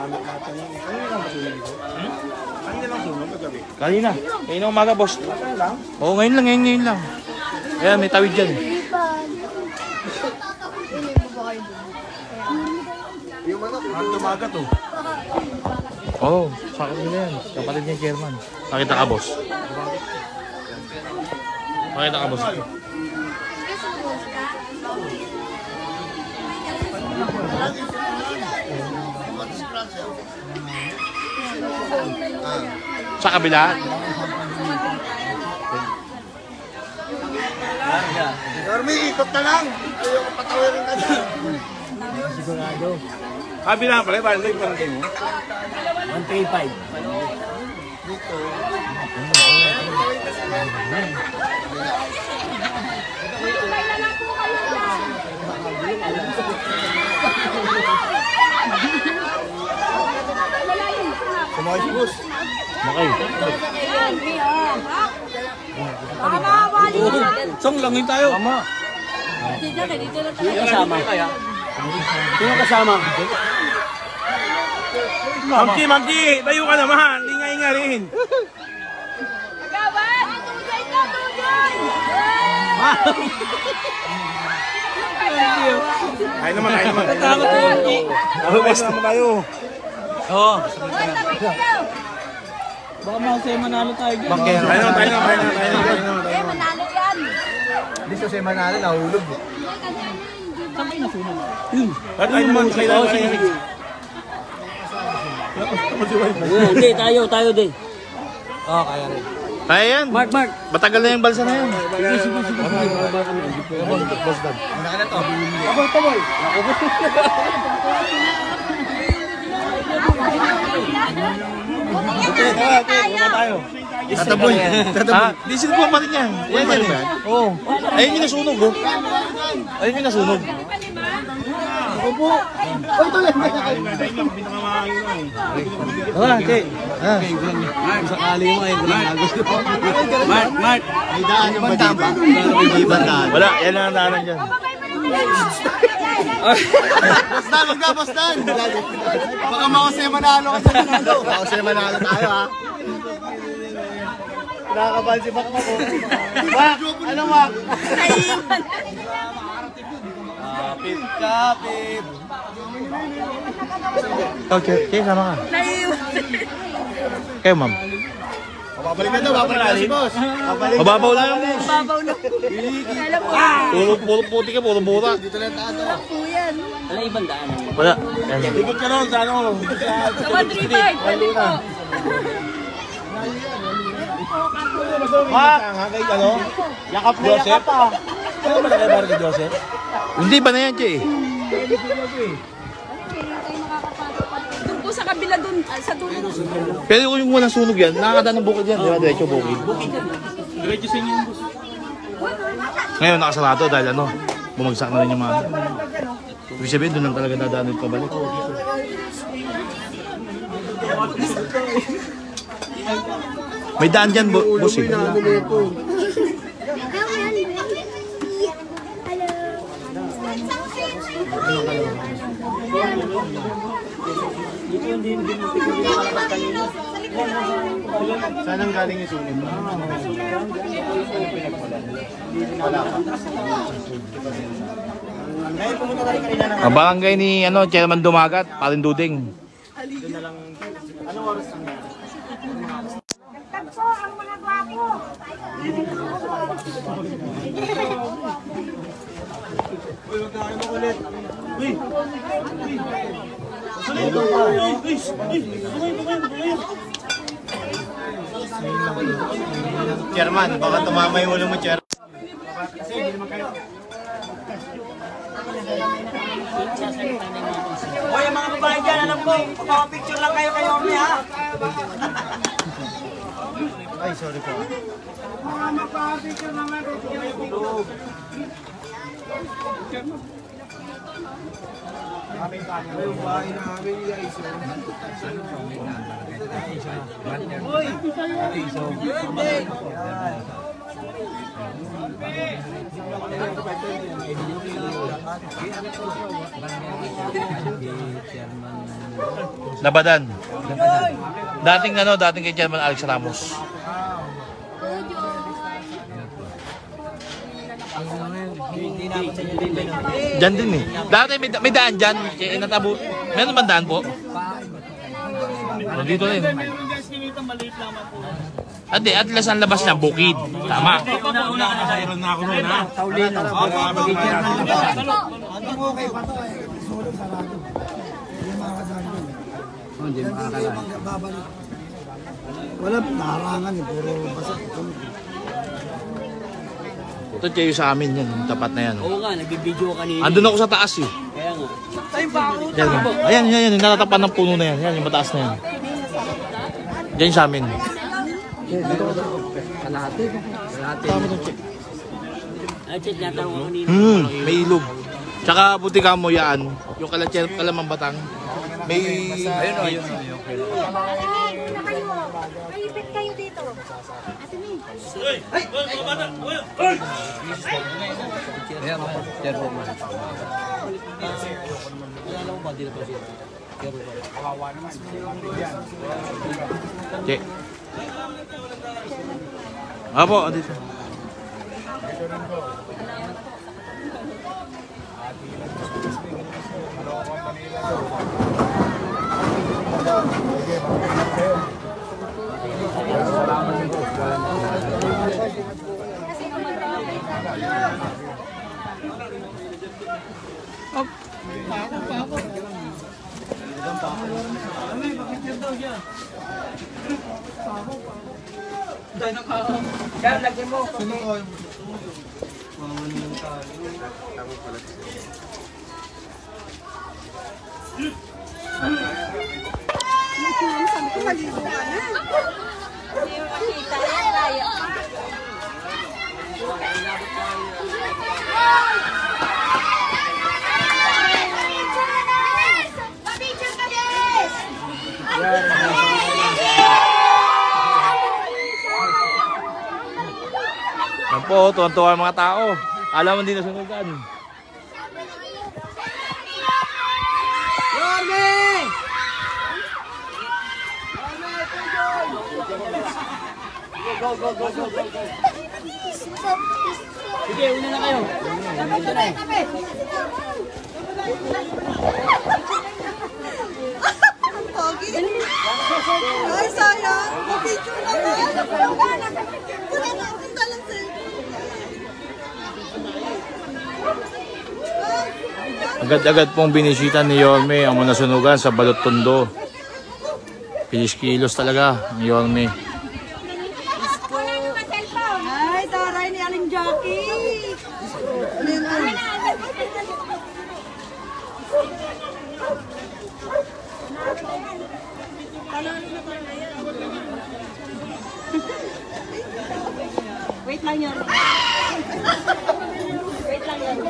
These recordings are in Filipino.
Gamit natin yan. Kanina lang ba sunog ito? Kanina lang sunog kagabi? Kanina. Kanina umaga, boss. Kanina lang? Oo, ngayon lang. Ayan, may tawid dyan. Yung manok, ang tumaga to. Oo, sakit nila yan. Kapatid niya, Chairman. Nakita ka, boss. Nakita ka, boss. Sa kabila. Normi, ikot na lang. Ayaw patawirin ka dyan. Sigurado. Kabila pala, parang yung parang mo. 135. Dito. Sumakay si boss. Makay. Song langin tayo. Tama. Sino kasama? Sino kasama? Mangki, tayo ka naman. Ingay-ingay rin. Ay naman. Takot ko yan. Best naman tayo. Oo. Baka masaya manalo tayo dyan. Tayo na. Manalo yan. Hindi sa Manalo, nahulog. Saan kayo nasunog? At ay naman, kailangan kayo. Hindi, tayo din. Oo, kaya rin. Kaya yan. Mark. Matagal na yung balsa na yan. Sige. Boss Dan. Una ka na to. Taboy. Tayo. Tataboy. Ha? Di sino po pati niyan. Yan yan. Oo. Ayun yung nasunog, oh. Ayun yung nasunog. Opo. Oy, tuloy. Okay. Sakali mo ay Mark. May daan yung banda. May bandaan. Wala, yan lang ang daanan dyan. Boss Dan. Baka makasaya Manalo ka sa Manalo. Makasaya Manalo tayo, ha? Nakakabal si Bakma ko. Bak! Ano, Bak? Kapit. Okay, sama ka. Kayo, ma'am. Babalik na daw, babalik na si boss. Mababaw lang yung boss. Babaw na. Puro puti ka, puro mura. Dito lang tayo. Po yan. Ano ibang daanan? Wala. Likod ka ron sa ano? Sa 135. Balik po. Bak! Hangay ka, no? Yakap na yakap, ah. Ano ba na kayo barang kay Joseph? Hindi ba na yan, Che? Doon po sa kabila doon. Sa dulo. Pero kung yung walang sunog yan, nakakadaan ng bukid yan. Di ba? Diretso bukid. Diretso sa inyo yung boss. Ngayon, nakasarado dahil ano, bumagsak na rin yung mga... Ibig sabihin, doon lang talaga dadaan yung pabalik. May daan dyan, boss eh. Saan ang galing yung sunog? Wala pa. Ngayon pumunta tayo kanina ng... Ang barangay ni Chairman Dumagat, Palinduding. Doon na lang... Anong oras ang nangyari? Tagpo ang mga gwapo. Uy, wag na kayo makulit. Uy! Chairman, baka tumama yung ulo mo, Chairman. Kasi hindi naman kayo. Hoy, mga babae dyan, alam ko, picture lang kayo ha? Ay, sorry po. Labadan. Dating kay Chairman Alex Ramos. Diyan din eh. Dati may daan dyan. Natabo. Meron ba daan po? Dito rin. Ate, atlas ang labas niya, bukid. Tama. Una ka na sa iron na ako noon ha. Taulino. Okay pa to eh. Sulog sarado. Hindi makakadaan doon. Hindi makakadaan. Wala narangan eh. Puro basa. Ito kayo sa amin yan. Yung tapat na yan. Oo nga, nagbibideo kanina. Andun ako sa taas eh. Kaya nga. Yan. Ayan. Yung natatapan ng puno na yan. Yan, yung mataas na yan. Diyan sa amin. Kalahati. Ay, check natin ako kanina. May ilog. Tsaka buti ka mo yan. Yung kalamang batang. May... Ayun. Maipit kayo dito. Ate May. Ay! Mga bata! Ayan ako, Terbo man. Alam mo ba, dito pa siya. Terbo man. Kawawa naman. Okay. Apo, dito. Yan po, tuwan-tuwa ang mga tao. Alam mo hindi nasunugan. Sige, una na kayo. Ito na eh. Ay, sayang. Mapicture naman. Wala na akong dalang Agad-agad pong binisita ni Yorme ang mga nasunugan sa Balot Tondo. Kilos talaga ni Yorme. Ay, taray ni Aling Jackie. Wait lang yun. Wait lang yun.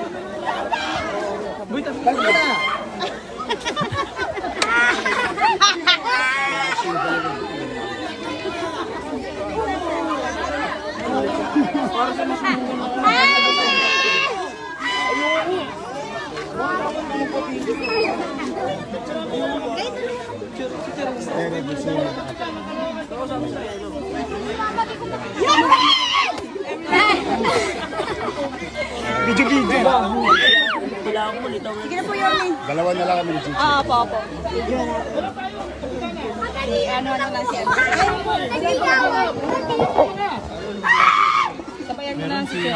Sige na po yun. Dalawa na lang kami ni Chichi. Opo. Ano lang siya. Sabayan mo lang siya.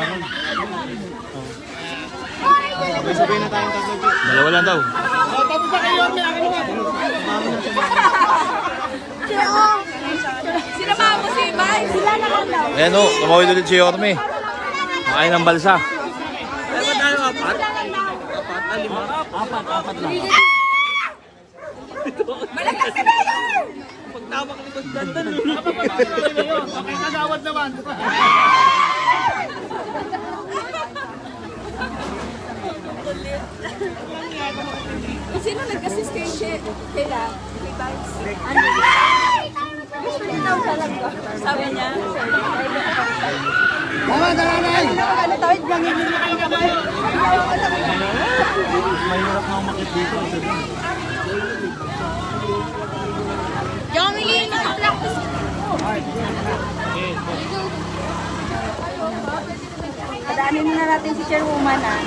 Sabay na tayong tatlo. Dalawa lang daw. Tapos na kayo, Yorme. Akin naman. Sinama mo si Bay. Sila na lang daw. Ayan o, tumawid ulit si Yorme. Makain ng balsa. Apat lang. Malakas na yun! Pagtama ka ni Konstantin. Nagawad naman. Sino nag-assist kay Sheila? Kay Vibes? Ano? Gusto niya daw talaga. Sabi niya, Tama, nanay! Ano tawid lang yun? Jomili, naka-practice. Padaanin muna natin si Chairwoman, ah.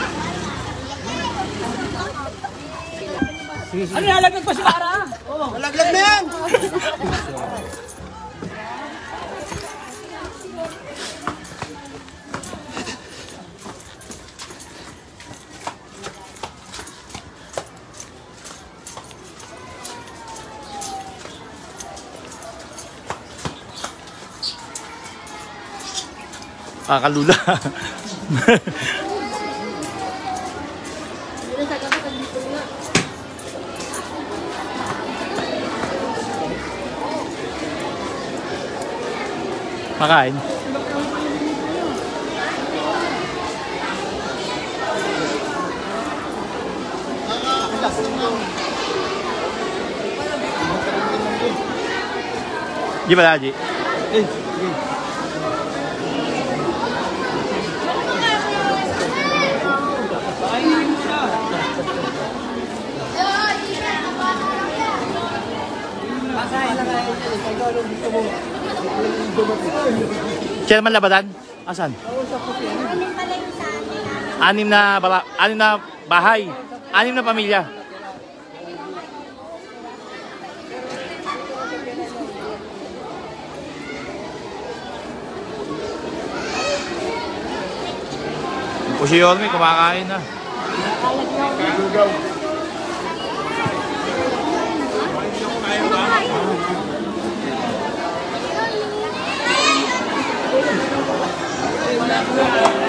Ano nalaglag pa si Mara? Malaglag na yan! Kakalula. Makain. Di ba, Haji? Chairman Labadan? Asan? Anim na bahay. Anim na pamilya. O si Yorme, kumakain na. Wala